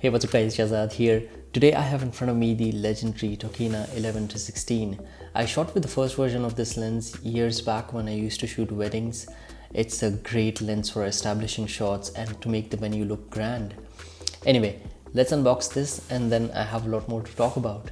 Hey, what's up guys, Shazad here. Today I have in front of me the legendary Tokina 11-16. I shot with the first version of this lens years back when I used to shoot weddings. It's a great lens for establishing shots and to make the venue look grand. Anyway, let's unbox this and then I have a lot more to talk about.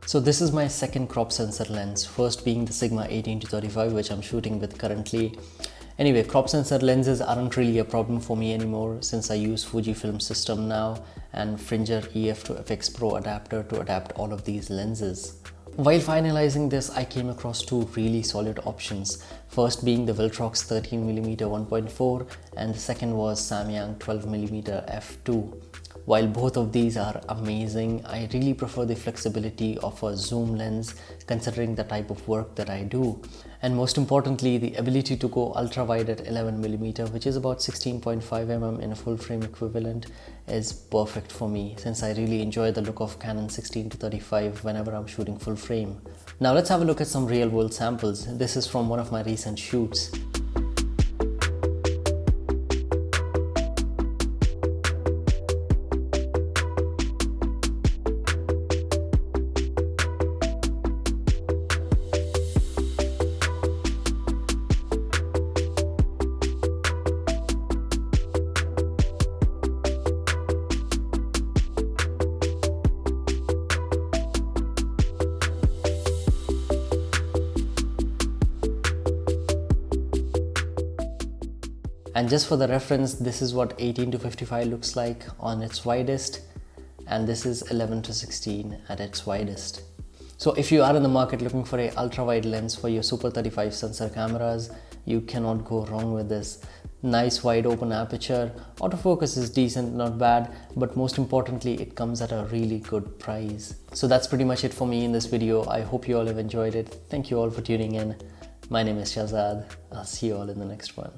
So this is my second crop sensor lens, first being the Sigma 18-35 which I'm shooting with currently. Anyway, crop sensor lenses aren't really a problem for me anymore since I use Fujifilm system now and Fringer EF to FX Pro adapter to adapt all of these lenses. While finalizing this, I came across two really solid options. First being the Viltrox 13mm 1.4 and the second was Samyang 12mm f2. While both of these are amazing, I really prefer the flexibility of a zoom lens considering the type of work that I do. And most importantly, the ability to go ultra wide at 11mm, which is about 16.5mm in a full frame equivalent, is perfect for me since I really enjoy the look of Canon 16-35 whenever I'm shooting full frame. Now let's have a look at some real world samples. This is from one of my recent shoots. And just for the reference, this is what 18-55 looks like on its widest, and this is 11-16 at its widest. So if you are in the market looking for a ultra wide lens for your Super 35 sensor cameras, you cannot go wrong with this. Nice wide open aperture, autofocus is decent, not bad, but most importantly it comes at a really good price. So that's pretty much it for me in this video. I hope you all have enjoyed it. Thank you all for tuning in. My name is Shazad. I'll see you all in the next one.